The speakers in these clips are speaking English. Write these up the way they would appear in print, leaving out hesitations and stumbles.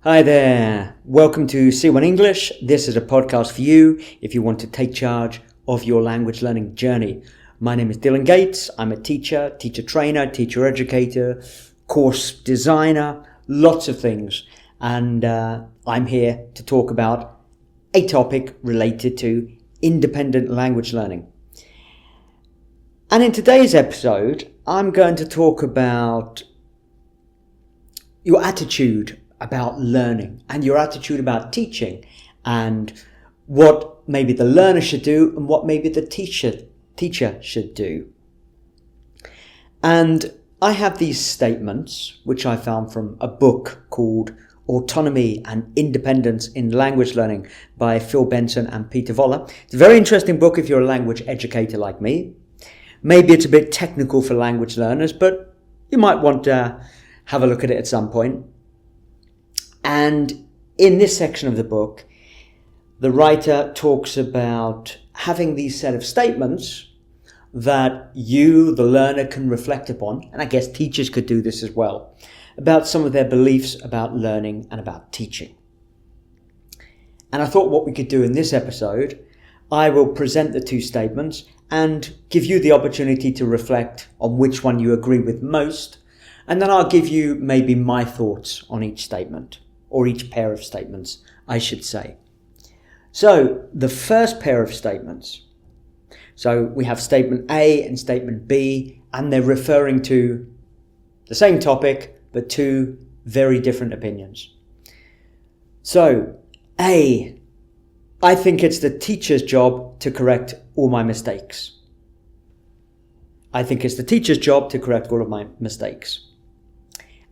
Hi there. Welcome to C1 English. This is a podcast for you if you want to take charge of your language learning journey. My name is Dylan Gates. I'm a teacher trainer, teacher educator, course designer, lots of things. And I'm here to talk about a topic related to independent language learning. And in today's episode, I'm going to talk about your attitude about learning and your attitude about teaching, and what maybe the learner should do and what maybe the teacher should do. And I have these statements which I found from a book called Autonomy and Independence in Language Learning by Phil Benson and Peter Voeller. It's a very interesting book if you're a language educator like me. Maybe it's a bit technical for language learners, but you might want to have a look at it at some point. And in this section of the book, the writer talks about having these set of statements that you, the learner, can reflect upon, and I guess teachers could do this as well, about some of their beliefs about learning and about teaching. And I thought what we could do in this episode, I will present the two statements and give you the opportunity to reflect on which one you agree with most, and then I'll give you maybe my thoughts on each statement. Or each pair of statements, I should say. So the first pair of statements. So we have statement A and statement B, and they're referring to the same topic, but two very different opinions. So A, I think it's the teacher's job to correct all my mistakes. I think it's the teacher's job to correct all of my mistakes.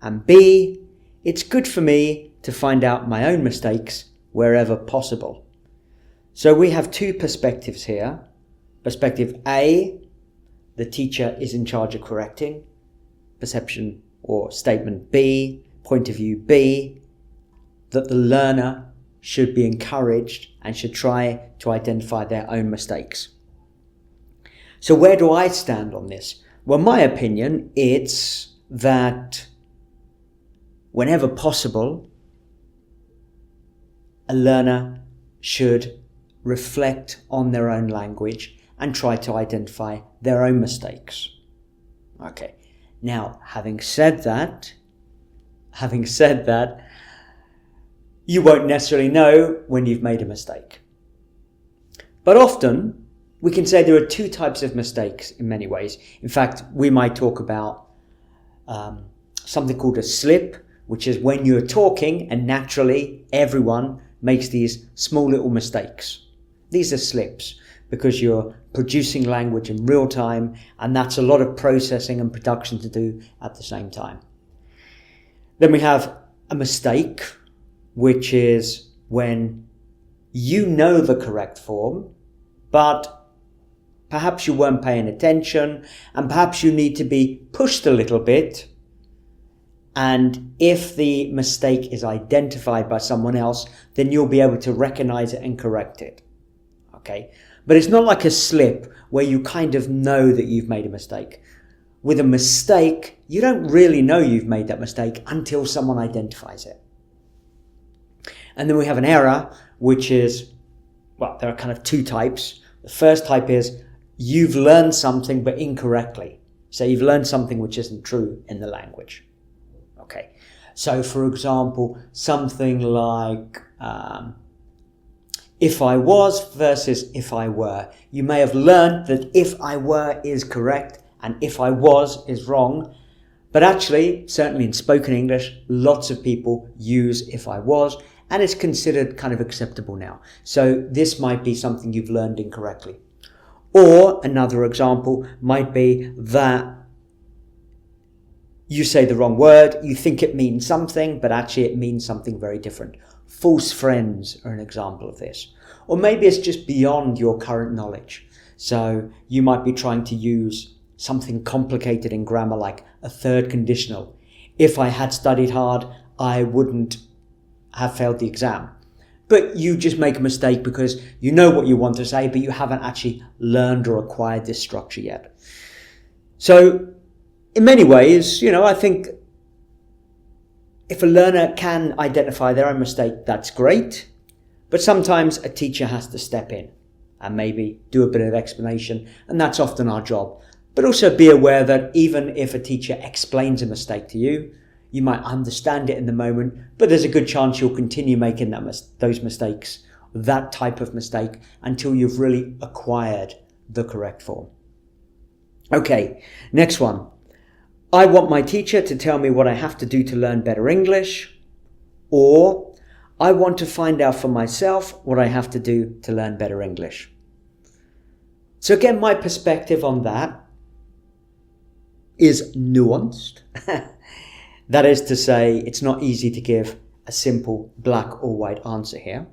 And B, it's good for me to find out my own mistakes wherever possible. So we have two perspectives here. Perspective A, the teacher is in charge of correcting. Perception or statement B, point of view B, that the learner should be encouraged and should try to identify their own mistakes. So where do I stand on this? Well, my opinion, it's that whenever possible, a learner should reflect on their own language and try to identify their own mistakes. Okay. Now, having said that, you won't necessarily know when you've made a mistake. But often, we can say there are two types of mistakes in many ways. In fact, we might talk about something called a slip, which is when you're talking and naturally everyone makes these small little mistakes. These are slips because you're producing language in real time, and that's a lot of processing and production to do at the same time. Then we have a mistake, which is when you know the correct form, but perhaps you weren't paying attention, and perhaps you need to be pushed a little bit. And if the mistake is identified by someone else, then you'll be able to recognize it and correct it. Okay? But it's not like a slip where you kind of know that you've made a mistake. With a mistake, you don't really know you've made that mistake until someone identifies it. And then we have an error, which is, well, there are kind of two types. The first type is you've learned something but incorrectly. So you've learned something which isn't true in the language. Okay, so for example, something like if I was versus if I were. You may have learned that if I were is correct and if I was is wrong. But actually, certainly in spoken English, lots of people use if I was, and it's considered kind of acceptable now. So this might be something you've learned incorrectly. Or another example might be that you say the wrong word, you think it means something, but actually it means something very different. False friends are an example of this. Or maybe it's just beyond your current knowledge. So you might be trying to use something complicated in grammar like a third conditional. If I had studied hard, I wouldn't have failed the exam. But you just make a mistake because you know what you want to say, but you haven't actually learned or acquired this structure yet. So in many ways, I think If a learner can identify their own mistake, that's great. But sometimes a teacher has to step in and maybe do a bit of explanation, and that's often our job. But also be aware that even if a teacher explains a mistake to you, you might understand it in the moment, but there's a good chance you'll continue making those mistakes, that type of mistake, until you've really acquired the correct form. Okay, next one. I want my teacher to tell me what I have to do to learn better English, or I want to find out for myself what I have to do to learn better English. So again, my perspective on that is nuanced. That is to say, it's not easy to give a simple black or white answer here.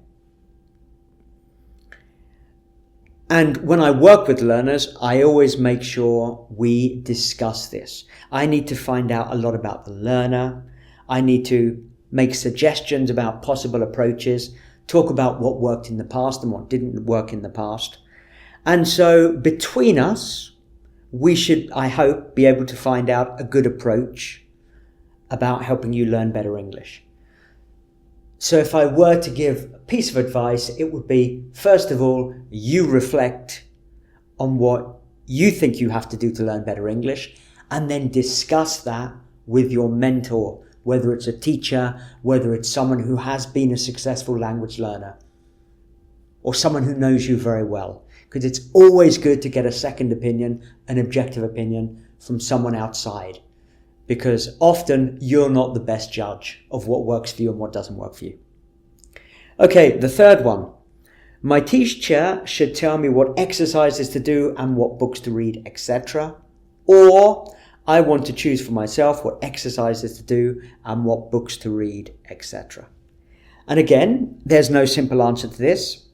And when I work with learners, I always make sure we discuss this. I need to find out a lot about the learner. I need to make suggestions about possible approaches, talk about what worked in the past and what didn't work in the past. And so between us, we should, I hope, be able to find out a good approach about helping you learn better English. So if I were to give a piece of advice, it would be, first of all, you reflect on what you think you have to do to learn better English, and then discuss that with your mentor, whether it's a teacher, whether it's someone who has been a successful language learner, or someone who knows you very well. Because it's always good to get a second opinion, an objective opinion from someone outside. Because often you're not the best judge of what works for you and what doesn't work for you. Okay, the third one. My teacher should tell me what exercises to do and what books to read, etc. Or I want to choose for myself what exercises to do and what books to read, etc. And again, there's no simple answer to this.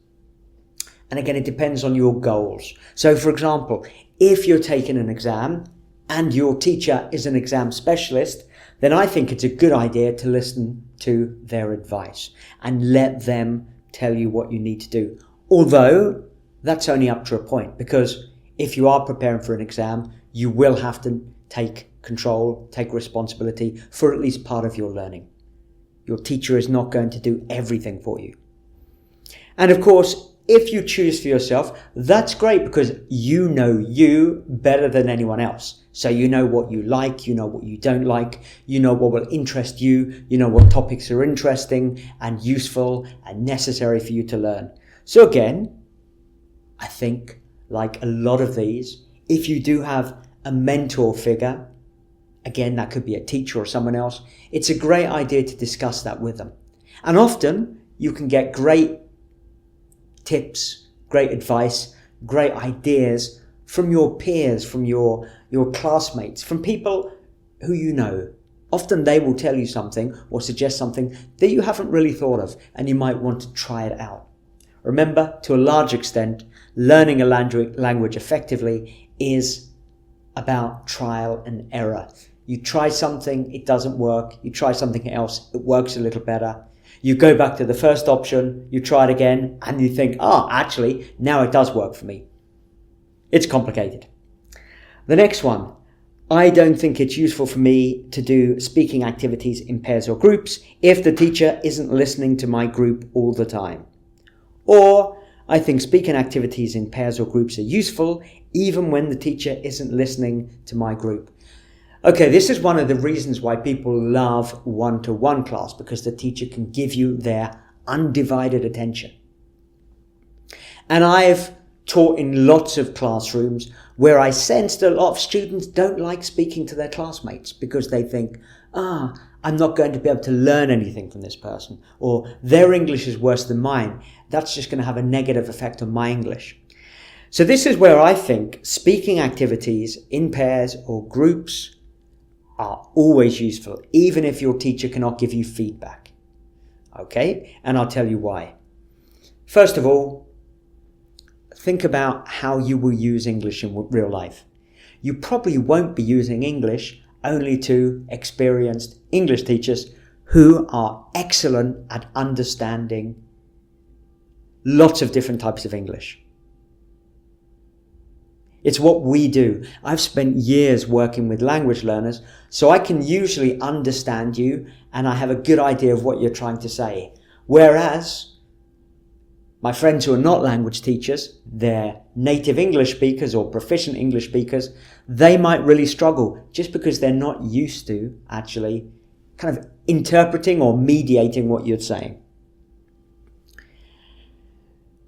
And again, it depends on your goals. So for example, if you're taking an exam and your teacher is an exam specialist, then I think it's a good idea to listen to their advice and let them tell you what you need to do. Although that's only up to a point, because if you are preparing for an exam, you will have to take control, take responsibility for at least part of your learning. Your teacher is not going to do everything for you. And of course, if you choose for yourself, that's great, because you know you better than anyone else. So you know what you like, you know what you don't like, you know what will interest you, you know what topics are interesting and useful and necessary for you to learn. So again, I think like a lot of these, if you do have a mentor figure, again, that could be a teacher or someone else, it's a great idea to discuss that with them. And often you can get great tips, great advice, great ideas from your peers, from your classmates, from people who you know. Often they will tell you something or suggest something that you haven't really thought of, and you might want to try it out. Remember, to a large extent, learning a language effectively is about trial and error. You try something, it doesn't work. You try something else, it works a little better. You go back to the first option, you try it again, and you think, actually, now it does work for me. It's complicated. The next one. I don't think it's useful for me to do speaking activities in pairs or groups if the teacher isn't listening to my group all the time. Or, I think speaking activities in pairs or groups are useful even when the teacher isn't listening to my group. Okay, this is one of the reasons why people love one-to-one class, because the teacher can give you their undivided attention. And I've taught in lots of classrooms where I sensed a lot of students don't like speaking to their classmates because they think, I'm not going to be able to learn anything from this person, or their English is worse than mine. That's just going to have a negative effect on my English. So this is where I think speaking activities in pairs or groups are always useful, even if your teacher cannot give you feedback. Okay, and I'll tell you why. First of all, think about how you will use English in real life. You probably won't be using English only to experienced English teachers who are excellent at understanding lots of different types of English. It's what we do. I've spent years working with language learners, so I can usually understand you and I have a good idea of what you're trying to say. Whereas my friends who are not language teachers, they're native English speakers or proficient English speakers, they might really struggle just because they're not used to actually kind of interpreting or mediating what you're saying.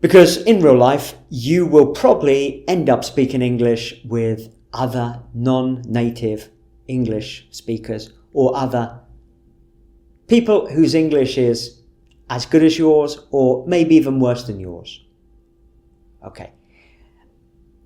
Because in real life, you will probably end up speaking English with other non-native English speakers or other people whose English is as good as yours or maybe even worse than yours. Okay.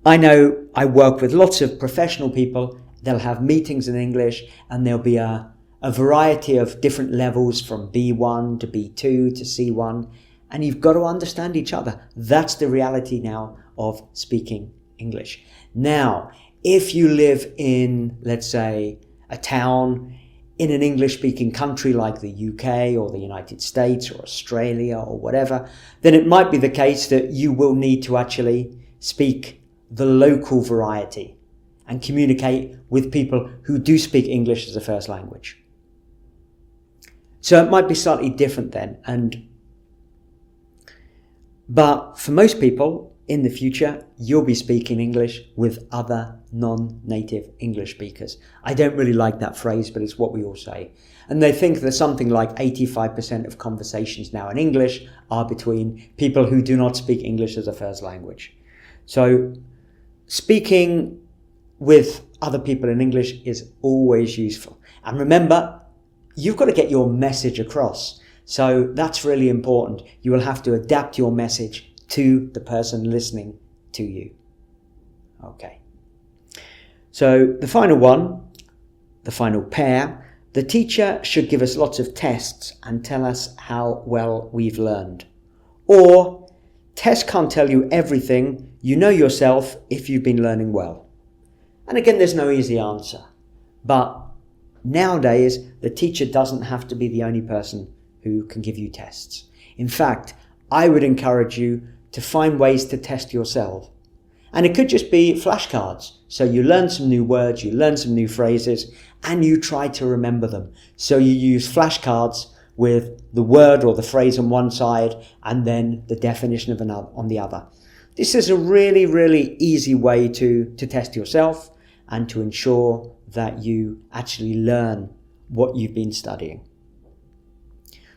I know I work with lots of professional people. They'll have meetings in English and there'll be a variety of different levels from B1 to B2 to C1. And you've got to understand each other. That's the reality now of speaking English. Now, if you live in, let's say, a town in an English-speaking country like the UK or the United States or Australia or whatever, then it might be the case that you will need to actually speak the local variety and communicate with people who do speak English as a first language. So it might be slightly different then. But for most people in the future, you'll be speaking English with other non-native English speakers. I don't really like that phrase, but it's what we all say. And they think that something like 85% of conversations now in English are between people who do not speak English as a first language. So speaking with other people in English is always useful. And remember, you've got to get your message across. So that's really important. You will have to adapt your message to the person listening to you. Okay. So the final one, the final pair, the teacher should give us lots of tests and tell us how well we've learned. Or, tests can't tell you everything. You know yourself if you've been learning well. And again, there's no easy answer. But nowadays, the teacher doesn't have to be the only person who can give you tests. In fact, I would encourage you to find ways to test yourself. And it could just be flashcards. So you learn some new words, you learn some new phrases, and you try to remember them. So you use flashcards with the word or the phrase on one side and then the definition of another on the other. This is a really, really easy way to test yourself and to ensure that you actually learn what you've been studying.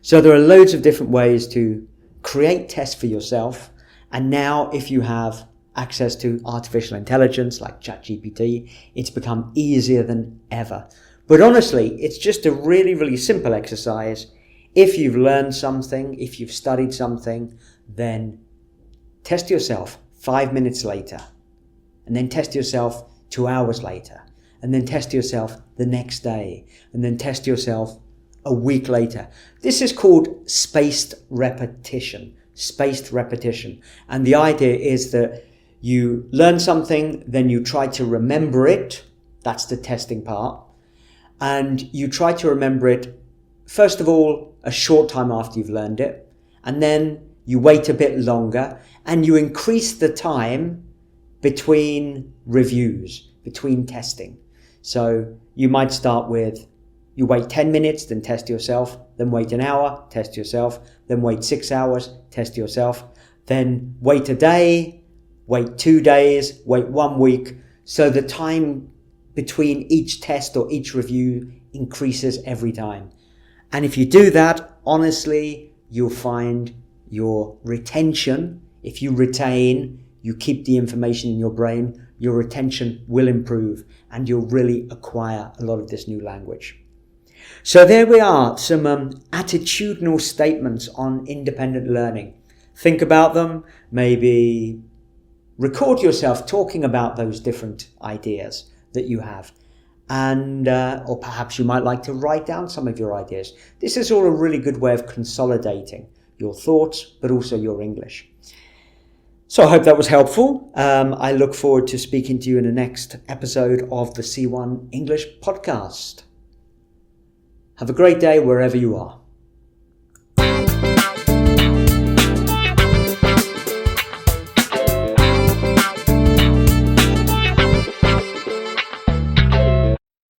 So there are loads of different ways to create tests for yourself. And now if you have access to artificial intelligence like ChatGPT, it's become easier than ever. But honestly, it's just a really, really simple exercise. If you've learned something, if you've studied something, then test yourself 5 minutes later. And then test yourself 2 hours later. And then test yourself the next day. And then test yourself a week later. This is called spaced repetition. Spaced repetition. And the idea is that you learn something, then you try to remember it. That's the testing part. And you try to remember it, first of all, a short time after you've learned it. And then you wait a bit longer and you increase the time between reviews, between testing. So you might start with, you wait 10 minutes, then test yourself, then wait an hour, test yourself, then wait 6 hours, test yourself, then wait a day, wait 2 days, wait 1 week. So the time between each test or each review increases every time. And if you do that, honestly, you'll find your retention, if you retain, you keep the information in your brain, your retention will improve and you'll really acquire a lot of this new language. So there we are, some attitudinal statements on independent learning. Think about them, maybe record yourself talking about those different ideas that you have. And or perhaps you might like to write down some of your ideas. This is all a really good way of consolidating your thoughts, but also your English. So I hope that was helpful. I look forward to speaking to you in the next episode of the C1 English podcast. Have a great day wherever you are.